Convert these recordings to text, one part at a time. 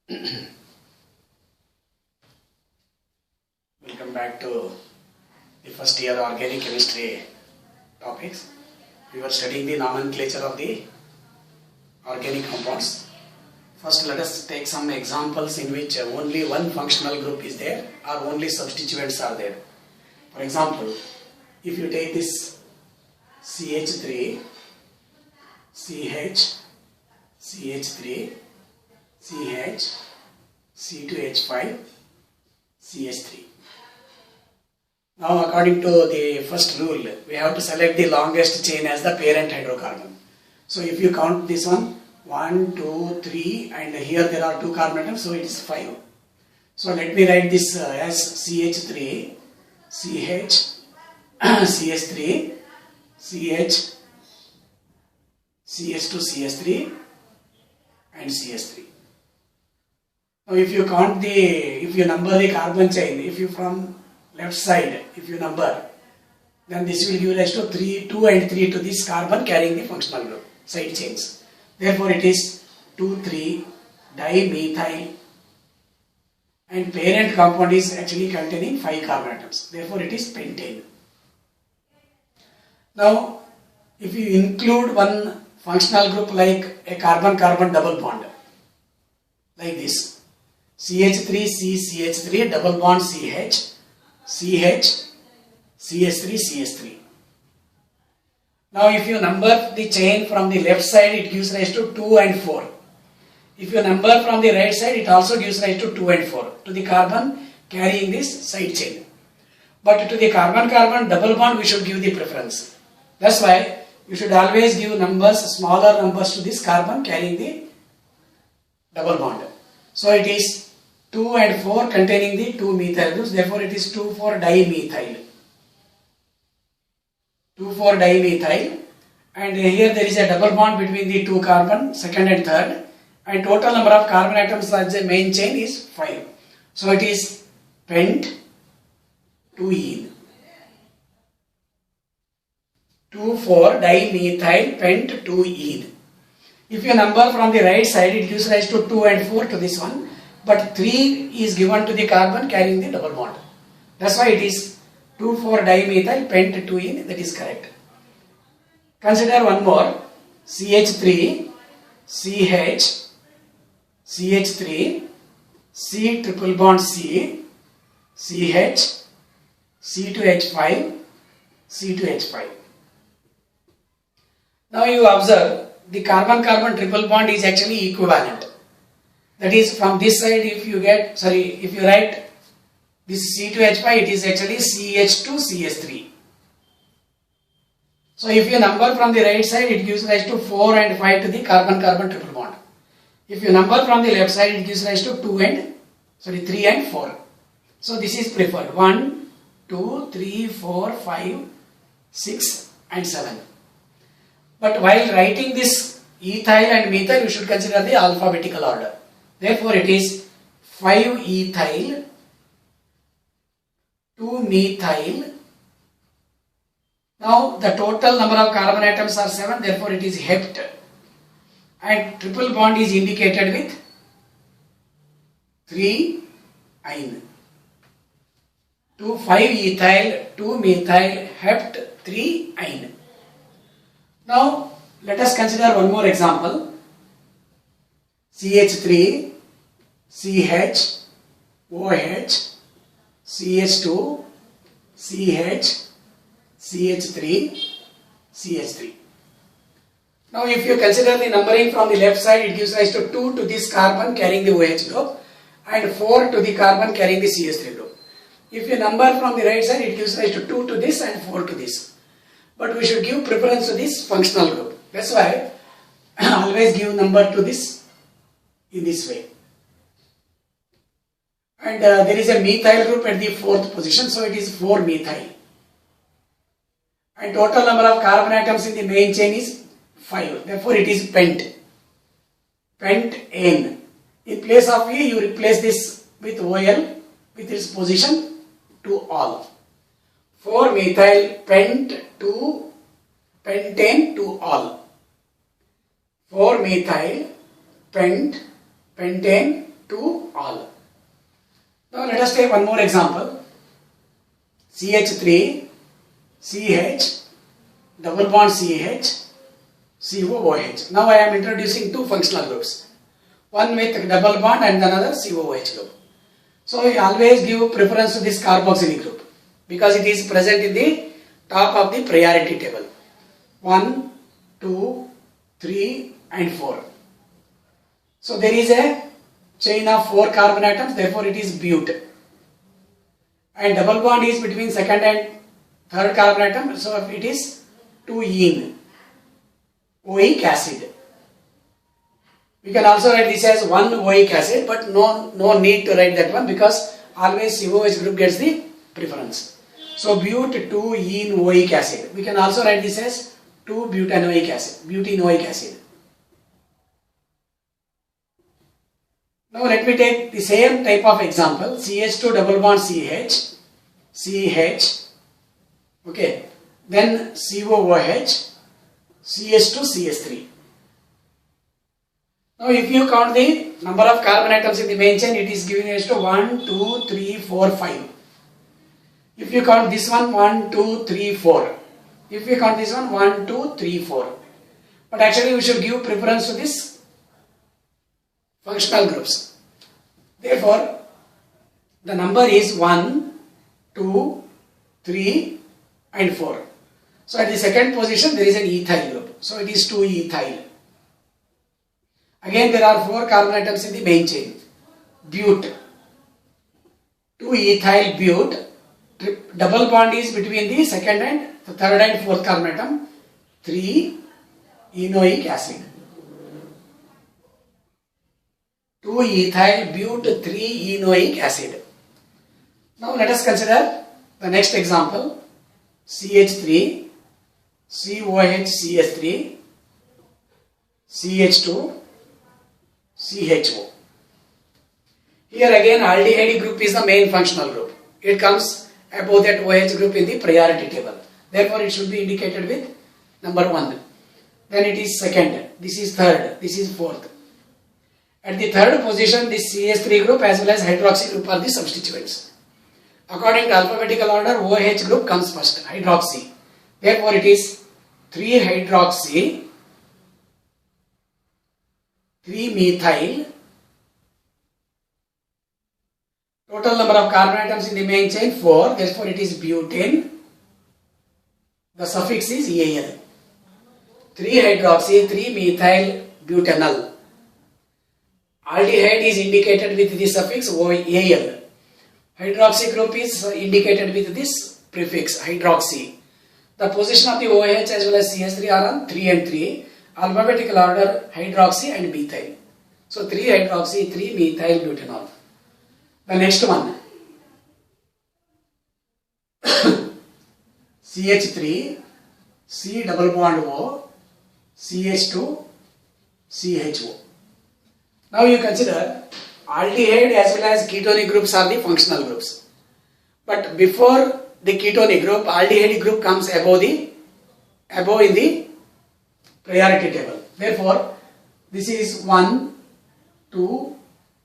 Welcome back to the first year organic chemistry topics. We were studying the nomenclature of the organic compounds. First, let us take some examples in which only one functional group is there or only substituents are there. For example, if you take this CH3, CH, CH3, CH, C2H5, CH3. Now, according to the first rule, we have to select the longest chain as the parent hydrocarbon. So, if you count this one, 1, 2, 3, and here there are 2 carbon atoms, so it is 5. So, let me write this as CH3, CH, CH3, CH, CH2, CH3, and CH3. Now, if you count if you number the carbon chain, if you from left side, if you number, then this will give rise to 2 and 3 to this carbon carrying the functional group, side chains. Therefore, it is 2,3 dimethyl, and parent compound is actually containing 5 carbon atoms. Therefore, it is pentane. Now, if you include one functional group like a carbon-carbon double bond, like this, CH3, CH3, double bond CH, CH, CH3, CH3. Now, if you number the chain from the left side, it gives rise to 2 and 4. If you number from the right side, it also gives rise to 2 and 4 to the carbon carrying this side chain. But to the carbon-carbon double bond, we should give the preference. That's why you should always give numbers, smaller numbers to this carbon carrying the double bond. So it is 2 and 4 containing the 2 methyl groups. Therefore, it is 2,4-dimethyl. 2,4-dimethyl. And here there is a double bond between the 2 carbon, second and third. And total number of carbon atoms as the main chain is 5. So it is pent 2-ene. 2,4-dimethyl pent 2-ene. If you number from the right side, it gives rise to 2 and 4 to this one. But 3 is given to the carbon carrying the double bond. That's why it is 2,4-dimethyl pent 2-ene. That is correct. Consider one more. CH3, CH, CH3, C triple bond C, CH, C2H5, C2H5. Now you observe the carbon-carbon triple bond is actually equivalent. That is, from this side, if you write this C2H5, it is actually CH2CH3. So if you number from the right side, it gives rise to 4 and 5 to the carbon-carbon triple bond. If you number from the left side, it gives rise to 3 and 4. So this is preferred. 1, 2, 3, 4, 5, 6 and 7. But while writing this ethyl and methyl, you should consider the alphabetical order. Therefore, it is 5-ethyl, 2-methyl. Now, the total number of carbon atoms are 7, therefore it is hept. And triple bond is indicated with 3-ine. 5-ethyl, 2-methyl, hept, 3-ine. Now, let us consider one more example. CH3, CH, OH, CH2, CH, CH3, CH3. Now, if you consider the numbering from the left side, it gives rise to 2 to this carbon carrying the OH group and 4 to the carbon carrying the CH3 group. If you number from the right side, it gives rise to 2 to this and 4 to this. But we should give preference to this functional group. That's why always give number to this in this way. And there is a methyl group at the 4th position, so it is 4-methyl. And total number of carbon atoms in the main chain is 5. Therefore, it is pent. Pentane. In place of E, you replace this with OL with its position to all. 4-methyl pent to pentane to all. 4-methyl pentane to to all. Now let us take one more example. CH3, CH, double bond CH, COOH. Now I am introducing two functional groups. One with double bond and another COOH group. So we always give preference to this carboxylic group because it is present in the top of the priority table. 1, 2, 3 and 4. So there is a chain of 4 carbon atoms, therefore it is bute. And double bond is between second and third carbon atom, so it is 2-ene oic acid. We can also write this as 1 oic acid, but no need to write that one because always COOH group gets the preference. So bute 2-ene oic acid. We can also write this as 2-butanoic acid, butenoic acid. Now let me take the same type of example, CH2 double bond CH, CH, okay, then COOH, CH2, CH3. Now if you count the number of carbon atoms in the main chain, it is giving us to 1, 2, 3, 4, 5. If you count this one, 1, 2, 3, 4. If you count this one, 1, 2, 3, 4. But actually we should give preference to this functional groups. Therefore, the number is 1, 2, 3 and 4. So at the second position there is an ethyl group. So it is 2-ethyl. Again there are 4 carbon atoms in the main chain. Bute. 2-ethyl bute. Double bond is between the second and the third and fourth carbon atom. 3-enoic acid. 2-ethyl bute 3-enoic acid. Now let us consider the next example. CH3, COH CH3, CH2, CHO. Here again aldehyde group is the main functional group. It comes above that OH group in the priority table. Therefore it should be indicated with number 1. Then it is second, this is third, this is fourth. At the third position, this CH3 group as well as hydroxy group are the substituents. According to alphabetical order, OH group comes first, hydroxy. Therefore, it is 3-hydroxy, 3-methyl. Total number of carbon atoms in the main chain 4. Therefore, it is butane. The suffix is Al. 3-hydroxy, 3-methyl butanol. Aldehyde is indicated with the suffix Al. Hydroxy group is indicated with this prefix hydroxy. The position of the OH as well as CH3 are on 3 and 3. Alphabetical order hydroxy and methyl. So 3-hydroxy, 3-methyl butanol. The next one. CH3, C double bond O, CH2, CHO. Now you consider aldehyde as well as ketonic groups are the functional groups. But before the ketonic group, aldehyde group comes above in the priority table. Therefore, this is 1, 2,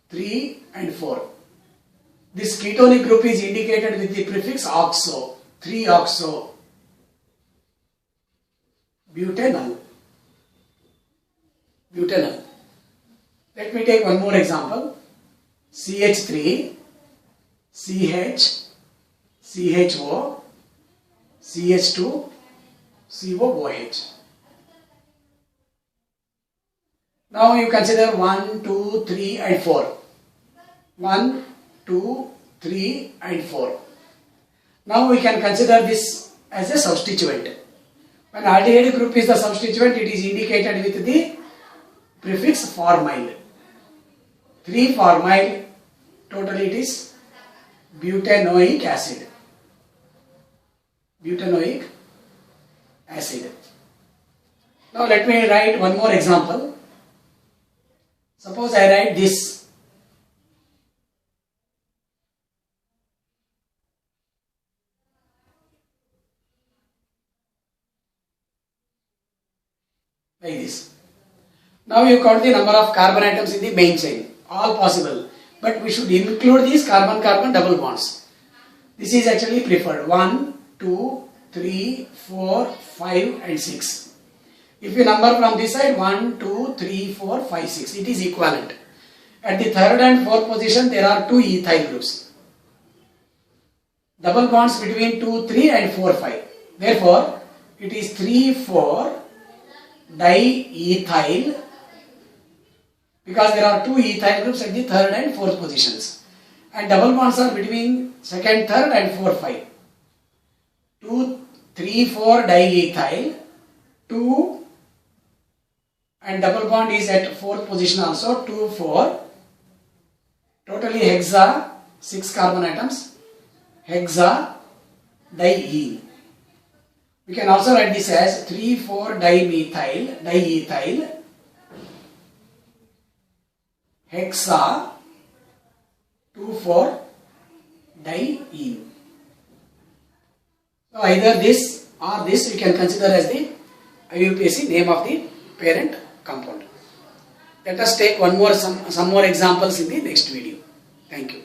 3 and 4. This ketonic group is indicated with the prefix oxo, 3-oxo, butanol. Let me take one more example. CH3, CH, CHO, CH2, COOH. Now you consider 1, 2, 3 and 4. 1, 2, 3 and 4. Now we can consider this as a substituent. When aldehyde group is the substituent, it is indicated with the prefix formyl. 3-formyl, totally it is butanoic acid. Butanoic acid. Now let me write one more example. Suppose I write this. Like this. Now you count the number of carbon atoms in the main chain. All possible. but we should include these carbon-carbon double bonds. This is actually preferred. 1, 2, 3, 4, 5 and 6. If you number from this side 1, 2, 3, 4, 5, 6, it is equivalent. At the third and fourth position there are 2 ethyl groups. Double bonds between 2, 3 and 4, 5. Therefore, it is 3, 4 diethyl, because there are 2 ethyl groups at the third and fourth positions. And double bonds are between second, third and 4, 5. 2, 3, 4 diethyl, 2 and double bond is at fourth position also, 2, 4. Totally hexa, 6 carbon atoms, hexa diene. We can also write this as 3, 4 diethyl, hexa, 2, 4 diene. So either this or this we can consider as the IUPAC name of the parent compound. Let us take some more examples in the next video. Thank you.